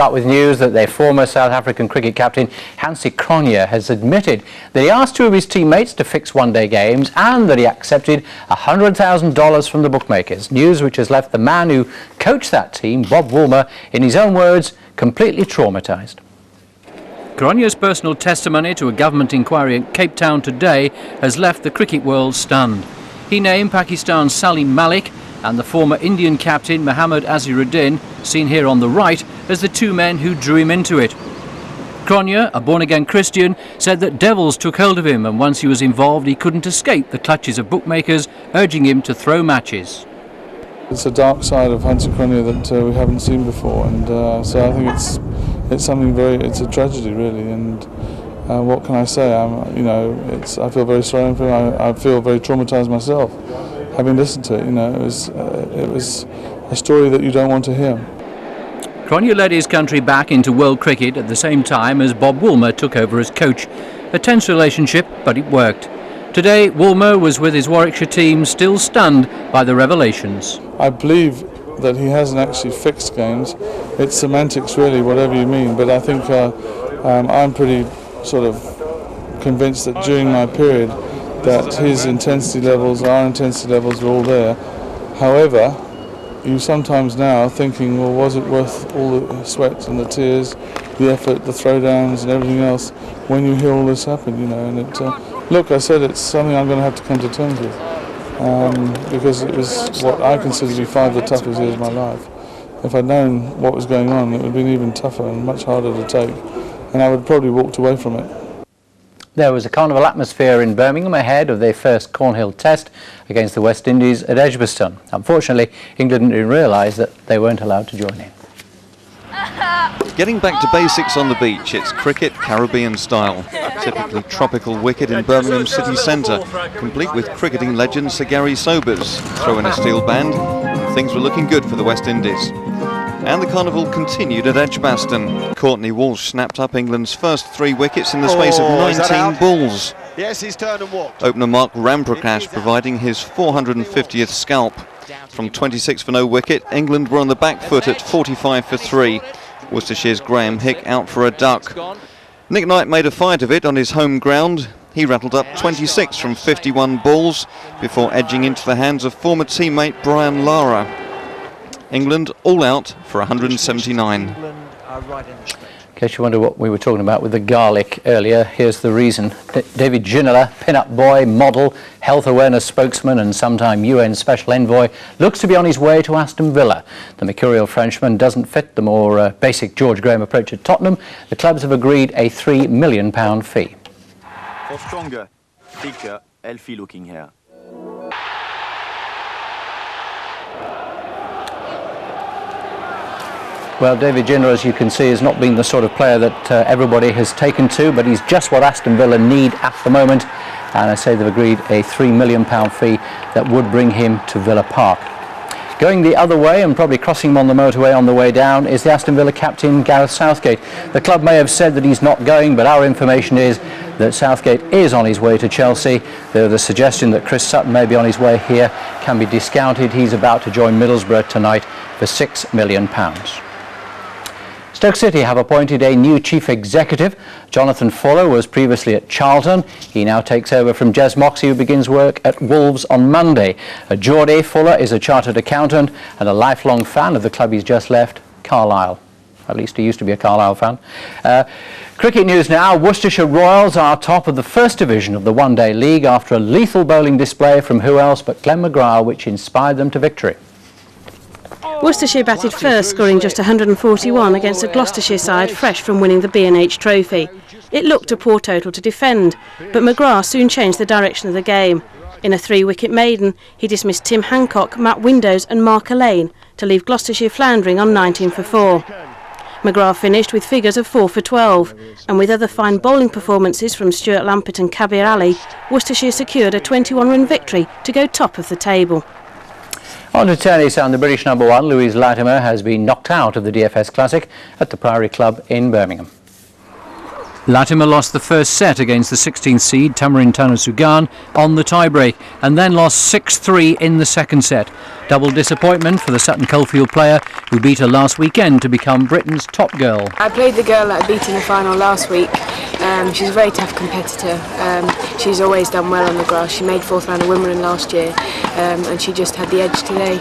Start with news that their former South African cricket captain Hansie Cronje has admitted that he asked two of his teammates to fix one-day games and that he accepted $100,000 from the bookmakers. News which has left the man who coached that team, Bob Woolmer, in his own words, completely traumatised. Cronje's personal testimony to a government inquiry in Cape Town today has left the cricket world stunned. He named Pakistan's Salim Malik and the former Indian captain Mohammad Azharuddin, seen here on the right, as the two men who drew him into it. Cronje, a born-again Christian, said that devils took hold of him, and once he was involved he couldn't escape the clutches of bookmakers, urging him to throw matches. It's a dark side of Hansie Cronje that we haven't seen before, and so I think it's something it's a tragedy really, and what can I say? I feel very sorry for him. I feel very traumatised myself, having listened to it. It was a story that you don't want to hear. Cronje led his country back into world cricket at the same time as Bob Woolmer took over as coach. A tense relationship, but it worked. Today, Woolmer was with his Warwickshire team, still stunned by the revelations. I believe that he hasn't actually fixed games. It's semantics really, whatever you mean, but I think I'm pretty sort of convinced that during my period that his intensity levels, our intensity levels were all there. However, you sometimes now thinking, well, was it worth all the sweat and the tears, the effort, the throwdowns and everything else when you hear all this happen, and look, I said it's something I'm going to have to come to terms with, because it was what I consider to be 5 of the toughest years of my life. If I'd known what was going on, it would have been even tougher and much harder to take, and I would have probably walked away from it. There was a carnival atmosphere in Birmingham ahead of their first Cornhill test against the West Indies at Edgbaston. Unfortunately, England didn't realise that they weren't allowed to join in. Getting back to basics on the beach, it's cricket Caribbean style. Typically tropical wicket in Birmingham city centre, complete with cricketing legend Sir Gary Sobers. Throw in a steel band, and things were looking good for the West Indies. And the carnival continued at Edgbaston. Courtney Walsh snapped up England's first 3 wickets in the space of 19 balls. Yes, he's turned and walked. Opener Mark Ramprakash providing his 450th scalp. From 26 for no wicket, England were on the back foot at 45 for 3. Worcestershire's Graham Hick out for a duck. Nick Knight made a fight of it on his home ground. He rattled up 26 from 51 balls before edging into the hands of former teammate Brian Lara. England all out for 179. In case you wonder what we were talking about with the garlic earlier, here's the reason. David Ginola, pin-up boy, model, health awareness spokesman and sometime UN special envoy, looks to be on his way to Aston Villa. The mercurial Frenchman doesn't fit the more basic George Graham approach at Tottenham. The clubs have agreed a £3 million fee. For stronger, thicker, healthy-looking hair. Well, David Ginola, as you can see, has not been the sort of player that everybody has taken to, but he's just what Aston Villa need at the moment. And I say they've agreed a £3 million fee that would bring him to Villa Park. Going the other way and probably crossing him on the motorway on the way down is the Aston Villa captain, Gareth Southgate. The club may have said that he's not going, but our information is that Southgate is on his way to Chelsea. The suggestion that Chris Sutton may be on his way here can be discounted. He's about to join Middlesbrough tonight for £6 million. Stoke City have appointed a new chief executive. Jonathan Fuller was previously at Charlton. He now takes over from Jez Moxey, who begins work at Wolves on Monday. Geordie Fuller is a chartered accountant and a lifelong fan of the club he's just left, Carlisle. At least he used to be a Carlisle fan. Cricket news now. Worcestershire Royals are top of the first division of the one-day league after a lethal bowling display from who else but Glenn McGrath, which inspired them to victory. Worcestershire batted first, scoring just 141 against a Gloucestershire side fresh from winning the B&H Trophy. It looked a poor total to defend, but McGrath soon changed the direction of the game. In a 3-wicket maiden, he dismissed Tim Hancock, Matt Windows and Mark Alleyne to leave Gloucestershire floundering on 19 for 4. McGrath finished with figures of 4 for 12, and with other fine bowling performances from Stuart Lampert and Kabir Ali, Worcestershire secured a 21-run victory to go top of the table. On to tennis, and the British #1, Louise Latimer, has been knocked out of the DFS Classic at the Priory Club in Birmingham. Latimer lost the first set against the 16th seed Tamarin Tanasugan on the tiebreak and then lost 6-3 in the second set. Double disappointment for the Sutton Coldfield player who beat her last weekend to become Britain's top girl. I played the girl that I beat in the final last week. She's a very tough competitor. She's always done well on the grass. She made 4th round of Wimbledon last year and she just had the edge today.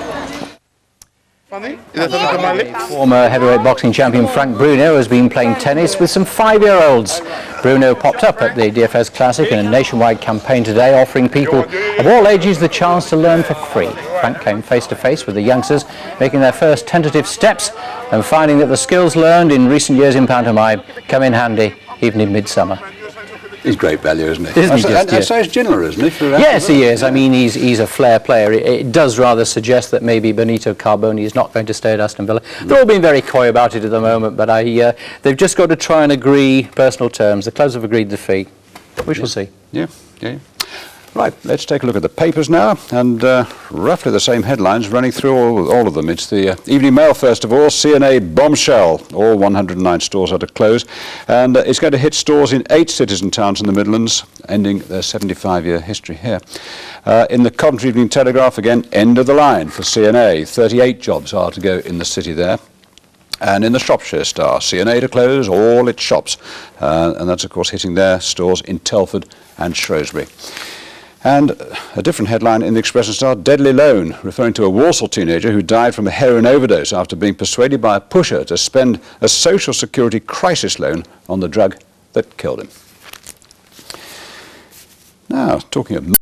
Former heavyweight boxing champion Frank Bruno has been playing tennis with some 5-year-olds. Bruno popped up at the DFS Classic in a nationwide campaign today, offering people of all ages the chance to learn for free. Frank came face to face with the youngsters, making their first tentative steps and finding that the skills learned in recent years in pantomime come in handy even in midsummer. He's great value, isn't he? Isn't he just, and so he's Ginola, isn't he? Yes, he is. I mean, he's a flair player. It does rather suggest that maybe Benito Carboni is not going to stay at Aston Villa. They're all being very coy about it at the moment, but they've just got to try and agree personal terms. The clubs have agreed the fee. We shall see. Yeah. Right, let's take a look at the papers now, and roughly the same headlines running through all of them. It's the Evening Mail, first of all. CNA bombshell. All 109 stores are to close, and it's going to hit stores in 8 cities and towns in the Midlands, ending their 75-year history here. In the Coventry Evening Telegraph, again, end of the line for CNA. 38 jobs are to go in the city there. And in the Shropshire Star, CNA to close all its shops, and that's, of course, hitting their stores in Telford and Shrewsbury. And a different headline in the Express and Star, deadly loan, referring to a Walsall teenager who died from a heroin overdose after being persuaded by a pusher to spend a social security crisis loan on the drug that killed him. Now, talking of